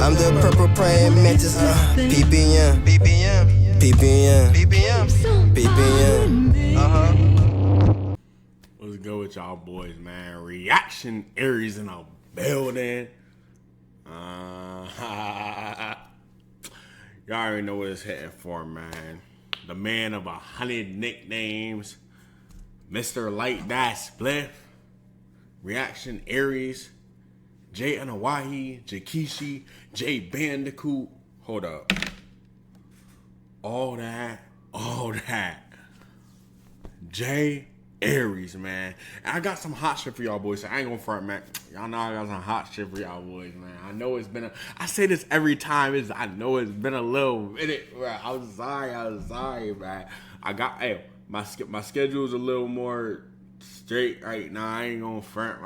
I'm the purple praying mantis. PPM, PPM, PPM, PPM, PPM. Let's go with y'all boys, man. Reaction Ariez in a building. Y'all already know what it's hitting for, man. The man of 100 nicknames, Mr. Light That Spliff, Reaction Ariez, Jay Anawahi, Jakishi, Jay Bandicoot. Hold up. All that. Jay Ariez, man. And I got some hot shit for y'all boys. So I ain't gonna front, man. Y'all know I got some hot shit for y'all boys, man. I know it's been I say this every time. I know it's been a little minute. Bro. I'm sorry, man. My schedule's a little more straight right now. I ain't gonna front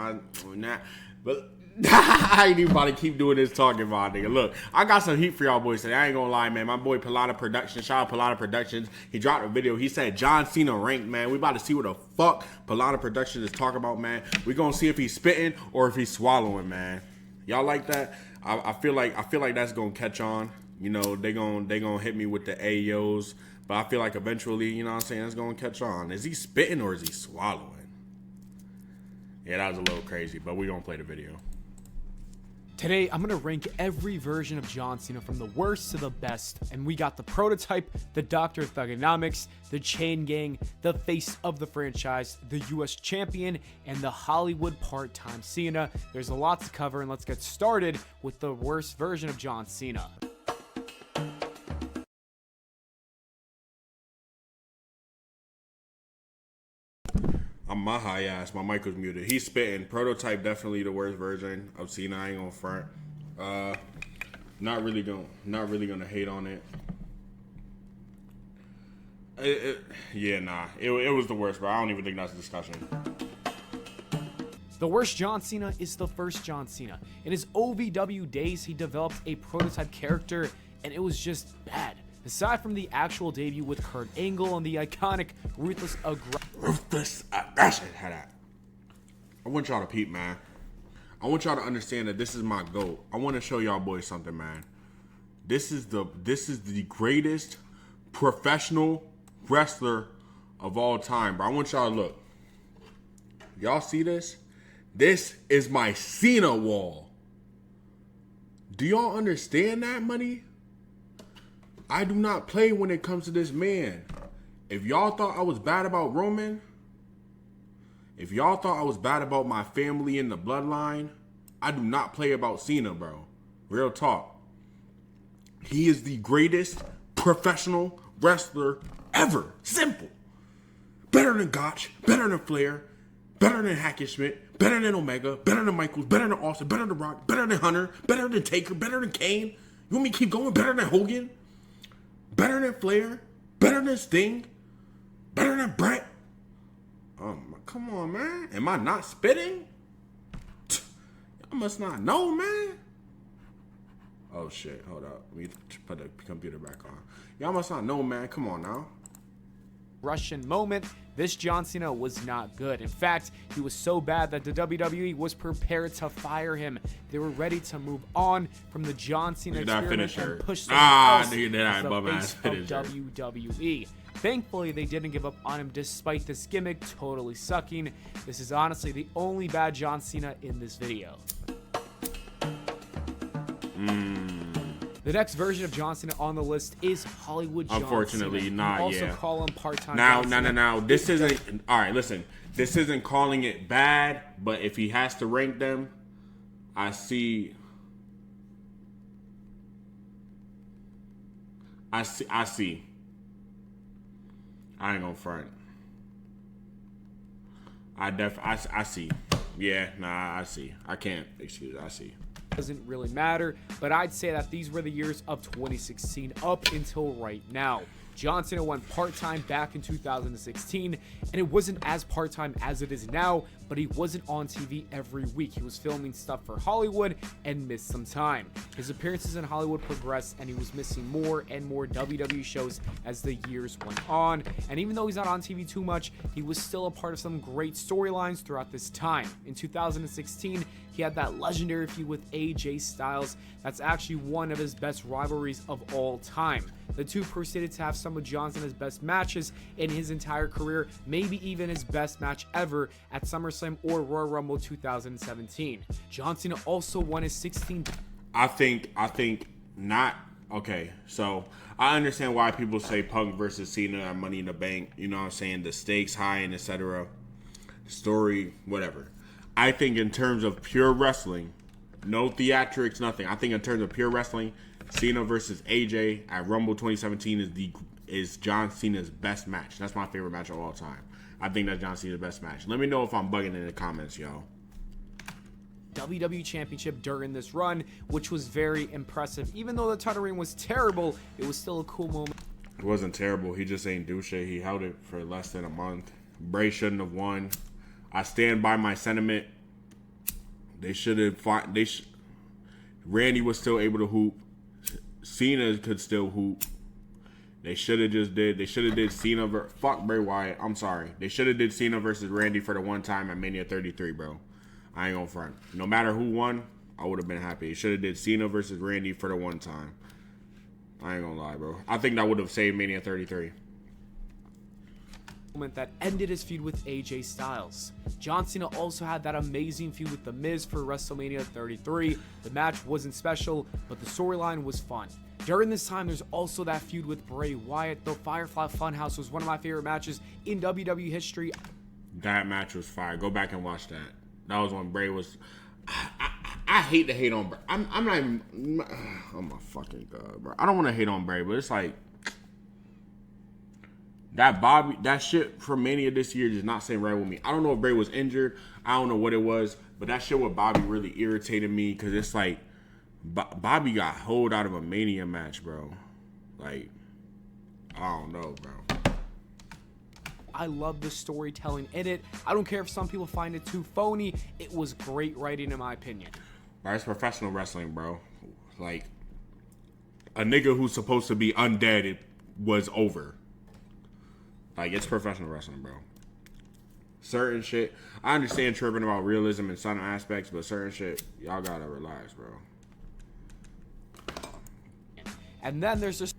but I ain't even about to keep doing this talking about, nigga. Look, I got some heat for y'all boys today. I ain't gonna lie, man. My boy Pilata Productions, shout out Pilata Productions. He dropped a video. He said Cena Ranked, man. We about to see what the fuck Pilata Productions is talking about, man. We gonna see if he's spitting or if he's swallowing, man. Y'all like that? I feel like that's gonna catch on. You know, they gonna hit me with the Ayos, but I feel like eventually, you know what I'm saying, it's gonna catch on. Is he spitting or is he swallowing? Yeah, that was a little crazy, but we gonna play the video. Today, I'm going to rank every version of John Cena from the worst to the best. And we got the prototype, the Dr. Thugonomics, the Chain Gang, the face of the franchise, the US champion, and the Hollywood part-time Cena. There's a lot to cover, and let's get started with the worst version of John Cena. I'm my high ass. My mic was muted. He's spitting. Prototype definitely the worst version of Cena. I ain't gonna front. Not really gonna hate on it. It was the worst, but I don't even think that's a discussion. The worst John Cena is the first John Cena. In his OVW days, he developed a prototype character, and it was just bad. Aside from the actual debut with Kurt Angle and the iconic Ruthless Aggression. I want y'all to peep, man. I want y'all to understand that this is my GOAT. I want to show y'all boys something, man. This is the greatest professional wrestler of all time, bro. I want y'all to look. Y'all see this? This is my Cena wall. Do y'all understand that, money? I do not play when it comes to this man. If y'all thought I was bad about Roman, if y'all thought I was bad about my family in the bloodline, I do not play about Cena, bro. Real talk. He is the greatest professional wrestler ever. Simple. Better than Gotch, better than Flair, better than Hackenschmidt, better than Omega, better than Michaels, better than Austin, better than Rock, better than Hunter, better than Taker, better than Kane. You want me to keep going? Better than Hogan? Better than Flair? Better than Sting? Better than Brett? Come on, man. Am I not spitting? Y'all must not know, man. Oh, shit. Hold up. Let me put the computer back on. Y'all must not know, man. Come on now. Russian moment, this John Cena was not good. In fact, he was so bad that the WWE was prepared to fire him. They were ready to move on from the John Cena experiment and push someone else as the face of WWE. Thankfully, they didn't give up on him despite this gimmick totally sucking. This is honestly the only bad John Cena in this video. The next version of John Cena on the list is Hollywood John Cena. Unfortunately, not also yet. Call him part-time. Now. This isn't. All right, listen. This isn't calling it bad, but if he has to rank them, I see. I ain't gonna front. I see. Yeah, nah, I see. I can't excuse it. I see. Doesn't really matter, but I'd say that these were the years of 2016 up until right now. John Cena went part-time back in 2016, and it wasn't as part-time as it is now, but he wasn't on TV every week. He was filming stuff for Hollywood and missed some time. His appearances in Hollywood progressed, and he was missing more and more WWE shows as the years went on. And even though he's not on TV too much, he was still a part of some great storylines throughout this time. In 2016, he had that legendary feud with AJ Styles. That's actually one of his best rivalries of all time. The two proceeded to have some of John Cena's best matches in his entire career, maybe even his best match ever at SummerSlam or Royal Rumble 2017. John Cena also won his 16th. I think not. Okay, so I understand why people say Punk versus Cena at Money in the Bank. You know what I'm saying? The stakes high and etc. Story, whatever. I think in terms of pure wrestling, no theatrics, nothing. I think in terms of pure wrestling, Cena versus AJ at Rumble 2017 is John Cena's best match. That's my favorite match of all time. I think that's John Cena's best match. Let me know if I'm bugging in the comments, yo. WWE Championship during this run, which was very impressive. Even though the title reign was terrible, it was still a cool moment. It wasn't terrible. He just ain't do shit. He held it for less than a month. Bray shouldn't have won. I stand by my sentiment. They should have fought. Randy was still able to hoop. Cena could still hoop. They should have just did. They should have did Cena. Fuck Bray Wyatt. I'm sorry. They should have did Cena versus Randy for the one time at Mania 33, bro. I ain't gonna front. No matter who won, I would have been happy. They should have did Cena versus Randy for the one time. I ain't gonna lie, bro. I think that would have saved Mania 33. That ended his feud with AJ Styles. John Cena also had that amazing feud with The Miz for WrestleMania 33. The match wasn't special, but the storyline was fun. During this time, there's also that feud with Bray Wyatt. The Firefly Funhouse was one of my favorite matches in WWE history. That match was fire. Go back and watch that. That was when Bray was... I hate to hate on Bray. I'm not even... Oh my fucking God, bro. I don't want to hate on Bray, but it's like... That shit from Mania this year does not sit right with me. I don't know if Bray was injured. I don't know what it was. But that shit with Bobby really irritated me because it's like Bobby got hold out of a Mania match, bro. Like, I don't know, bro. I love the storytelling in it. I don't care if some people find it too phony. It was great writing, in my opinion. Right, it's professional wrestling, bro. Like, a nigga who's supposed to be undead was over. Like, it's professional wrestling, bro. Certain shit, I understand tripping about realism in some aspects, but certain shit, y'all gotta relax, bro. And then there's this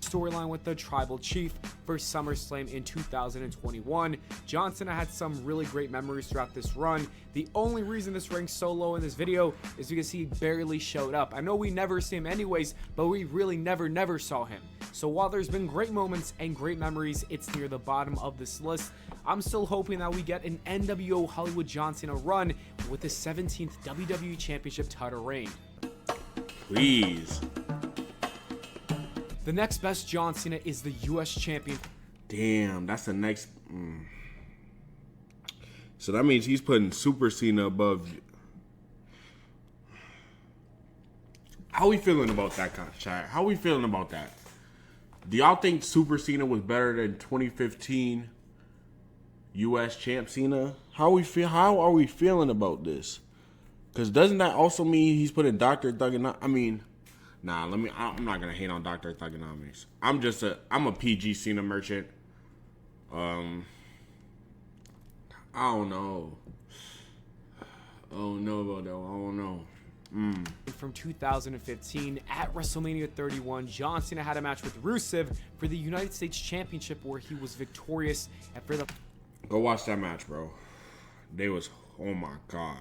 storyline with the Tribal Chief for SummerSlam in 2021. John Cena had some really great memories throughout this run. The only reason this ranks so low in this video is because he barely showed up. I know we never see him anyways, but we really never saw him. So while there's been great moments and great memories, it's near the bottom of this list. I'm still hoping that we get an NWO Hollywood John Cena run with his 17th WWE Championship title reign. Please. The next best John Cena is the US champion. Damn, that's the next. So that means he's putting Super Cena above. How we feeling about that, chat? How we feeling about that? Do y'all think Super Cena was better than 2015 US Champ Cena? How are we feeling about this? Because doesn't that also mean he's putting Dr. Thugonomics? I mean, nah. I'm not gonna hate on Dr. Thugonomics. I'm a PG Cena merchant. I don't know. Oh no about that. I don't know. From 2015 at WrestleMania 31, John Cena had a match with Rusev for the United States Championship where he was victorious. And for the Go watch that match, bro. Oh my God.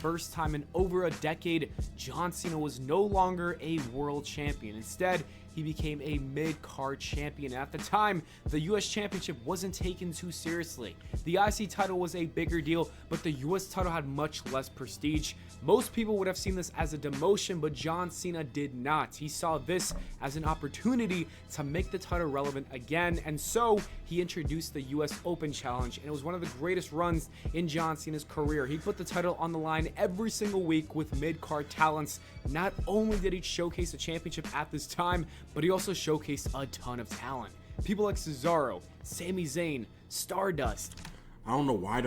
first time in over a decade, John Cena was no longer a world champion. Instead, he became a mid-card champion. At the time, the US Championship wasn't taken too seriously. The IC title was a bigger deal, but the US title had much less prestige. Most people would have seen this as a demotion, but John Cena did not. He saw this as an opportunity to make the title relevant again, and so he introduced the US Open Challenge, and it was one of the greatest runs in John Cena's career. He put the title on the line every single week with mid-card talents. Not only did he showcase the championship at this time, but he also showcased a ton of talent. People like Cesaro, Sami Zayn, Stardust. I don't know why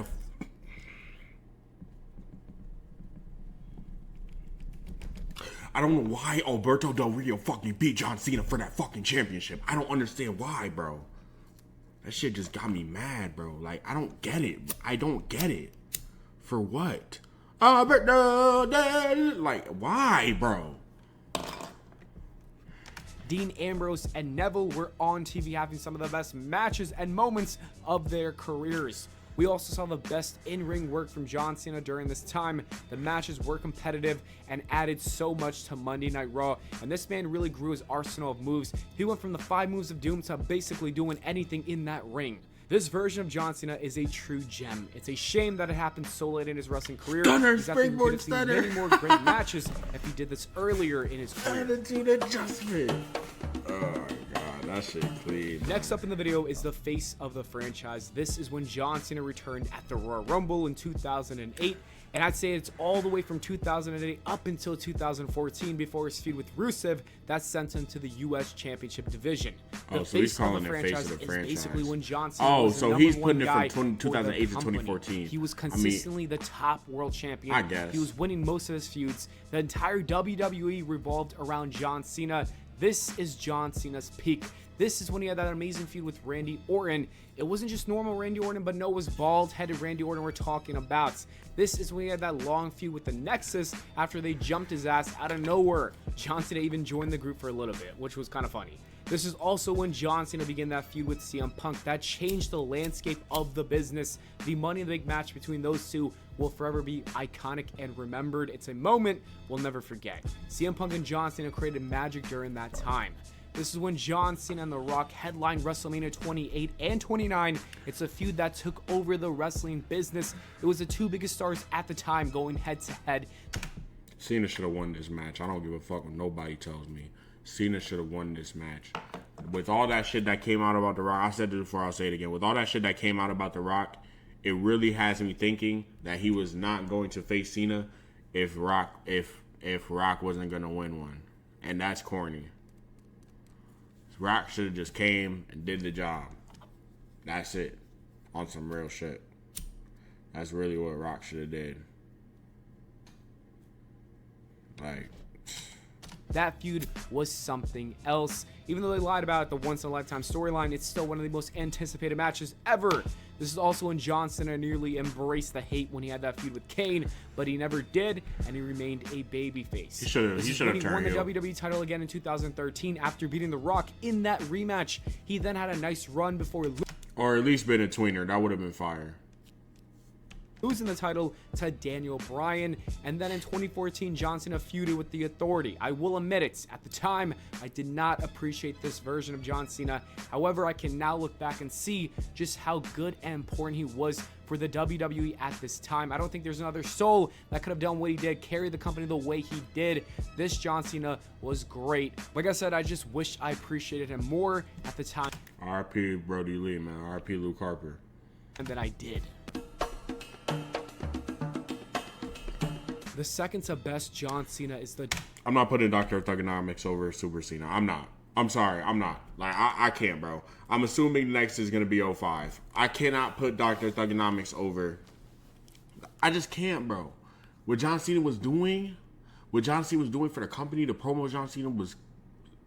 I don't know why Alberto Del Rio fucking beat John Cena for that fucking championship. I don't understand why, bro. That shit just got me mad, bro. Like, I don't get it. I don't get it. For what? Alberto Del... Like, why, bro? Dean Ambrose and Neville were on TV having some of the best matches and moments of their careers. We also saw the best in-ring work from John Cena during this time. The matches were competitive and added so much to Monday Night Raw, and this man really grew his arsenal of moves. He went from the 5 moves of doom to basically doing anything in that ring. This version of John Cena is a true gem. It's a shame that it happened so late in his wrestling career. Stunner, He's actually springboard could have seen stunner. many more great matches if he did this earlier in his career. Attitude adjustment. Oh, God. That shit clean. Next up in the video is the face of the franchise. This is when John Cena returned at the Royal Rumble in 2008. And I'd say it's all the way from 2008 up until 2014 before his feud with Rusev that sent him to the U.S. Championship division. The So he's calling it face of the franchise. Is basically when John Cena was the so number he's one putting it guy from for 2008 the to company. 2014. He was consistently the top world champion. I guess. He was winning most of his feuds. The entire WWE revolved around John Cena. This is John Cena's peak. This is when he had that amazing feud with Randy Orton. It wasn't just normal Randy Orton, but no, it was bald-headed Randy Orton we're talking about. This is when he had that long feud with the Nexus after they jumped his ass out of nowhere. John Cena even joined the group for a little bit, which was kind of funny. This is also when John Cena began that feud with CM Punk. That changed the landscape of the business. The Money in the Bank match between those two will forever be iconic and remembered. It's a moment we'll never forget. CM Punk and John Cena created magic during that time. This is when John Cena and The Rock headlined WrestleMania 28 and 29. It's a feud that took over the wrestling business. It was the 2 biggest stars at the time going head to head. Cena should have won this match. I don't give a fuck what nobody tells me. Cena should have won this match. With all that shit that came out about The Rock, I said this before, I'll say it again. With all that shit that came out about The Rock, it really has me thinking that he was not going to face Cena if Rock wasn't going to win one. And that's corny. Rock should have just came and did the job. That's it. On some real shit. That's really what Rock should have did. Like, that feud was something else. Even though they lied about it, the once-in-a-lifetime storyline, it's still one of the most anticipated matches ever. This is also when John Cena nearly embraced the hate when he had that feud with Kane, but he never did, and he remained a babyface. He should have He won turned the heel. WWE title again in 2013 after beating The Rock in that rematch. He then had a nice run before Or at least been a tweener. That would have been fire. losing the title to Daniel Bryan. And then in 2014, John Cena feuded with The Authority. I will admit it, at the time, I did not appreciate this version of John Cena. However, I can now look back and see just how good and important he was for the WWE at this time. I don't think there's another soul that could have done what he did, carry the company the way he did. This John Cena was great. Like I said, I just wish I appreciated him more at the time R.I.P. Brody Lee, man. R.I.P. Luke Harper. than I did. The second to best John Cena is the I'm not putting Dr. Thugonomics over Super Cena. I'm not. I'm sorry. I'm not. Like, I can't, bro. I'm assuming next is going to be 05. I cannot put Dr. Thugonomics over. I just can't, bro. What John Cena was doing for the company, the promo John Cena was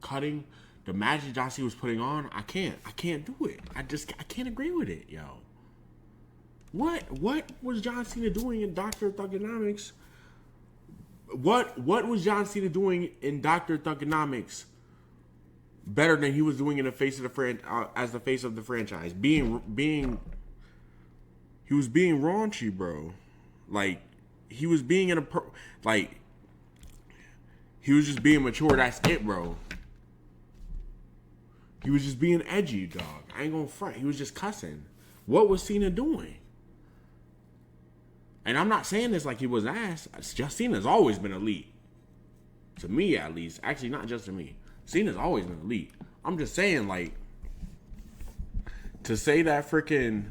cutting, the matches John Cena was putting on, I can't do it. I can't agree with it, yo. What was John Cena doing in Dr. Thugonomics? What was John Cena doing in Dr. Thugonomics better than he was doing in the face of the as the face of the franchise? He was being raunchy, bro. Like, he was being he was just being mature. That's it, bro. He was just being edgy, dog. I ain't gonna front. He was just cussing. What was Cena doing? And I'm not saying this like he was ass. Cena's always been elite. To me, at least. Actually, not just to me. Cena's always been elite. I'm just saying, like, to say that freaking,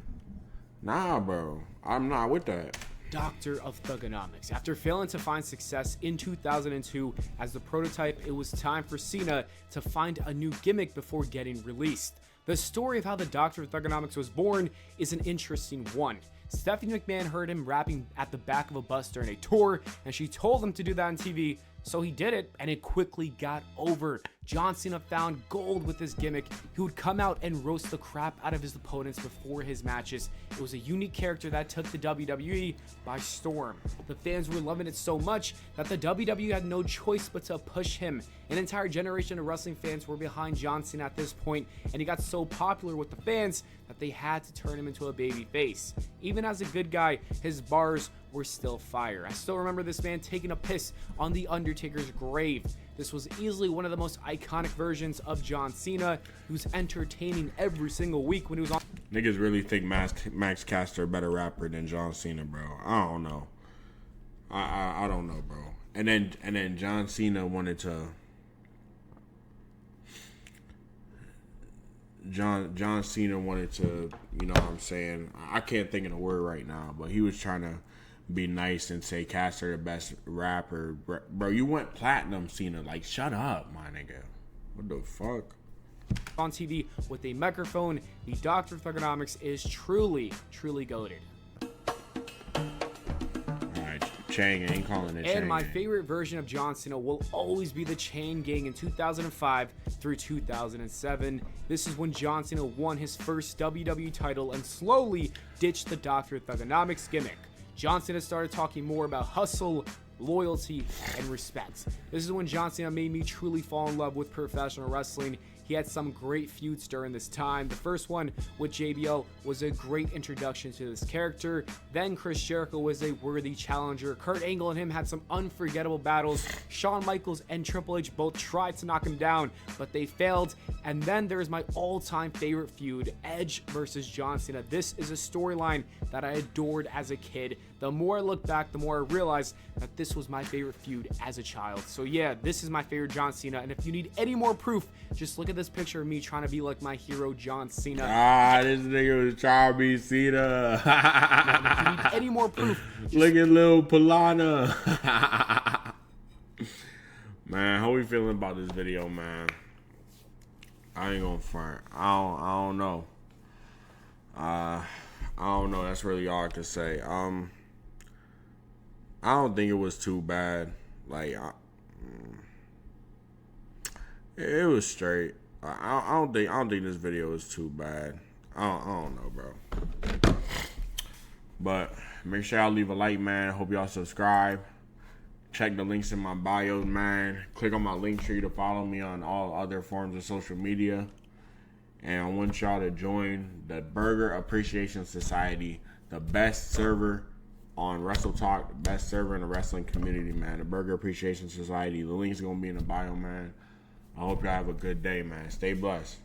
nah, bro. I'm not with that. Doctor of Thugonomics. After failing to find success in 2002 as the prototype, it was time for Cena to find a new gimmick before getting released. The story of how the Doctor of Thugonomics was born is an interesting one. Stephanie McMahon heard him rapping at the back of a bus during a tour, and she told him to do that on TV So he did it, and it quickly got over. John Cena found gold with his gimmick. He would come out and roast the crap out of his opponents before his matches. It was a unique character that took the WWE by storm. The fans were loving it so much that the WWE had no choice but to push him. An entire generation of wrestling fans were behind John Cena at this point, and he got so popular with the fans that they had to turn him into a baby face. Even as a good guy, his bars were still fire. I still remember this man taking a piss on The Undertaker's grave. This was easily one of the most iconic versions of John Cena. He was entertaining every single week when he was on. Niggas really think Max Caster a better rapper than John Cena, bro. I don't know. I don't know, bro. And then John Cena wanted to. John Cena wanted to, you know what I'm saying? I can't think of the word right now, but he was trying to be nice and say Caster the best rapper. Bro, you went platinum, Cena. Like, shut up, my nigga. What the fuck? On TV with a microphone. The Dr. Thugonomics is truly goated. Alright, Chang ain't calling it Chang. And my favorite version of John Cena will always be the Chain Gang in 2005 through 2007. This is when John Cena won his first WWE title and slowly ditched the Dr. Thugonomics gimmick. John Cena started talking more about hustle, loyalty, and respect. This is when John Cena made me truly fall in love with professional wrestling. He had some great feuds during this time. The first one with JBL was a great introduction to this character. Then Chris Jericho was a worthy challenger. Kurt Angle and him had some unforgettable battles. Shawn Michaels and Triple H both tried to knock him down, but they failed. And then there's my all-time favorite feud, Edge versus John Cena. This is a storyline that I adored as a kid. The more I look back, the more I realize that this was my favorite feud as a child. So yeah, this is my favorite John Cena. And if you need any more proof, just look at this picture of me trying to be like my hero, John Cena. This nigga was trying to be Cena. If you need any more proof, look at Lil Polana. Man, how we feeling about this video, man? I ain't gonna front. I don't know. I don't know. That's really all I can say. I don't think it was too bad. Like, it was straight. I don't think this video was too bad. I don't know, bro. But make sure y'all leave a like, man. Hope y'all subscribe. Check the links in my bio, man. Click on my link tree to follow me on all other forms of social media. And I want y'all to join the Burger Appreciation Society, the best server on Wrestle Talk, the best server in the wrestling community, man. The Burger Appreciation Society. The link's gonna be in the bio, man. I hope y'all have a good day, man. Stay blessed.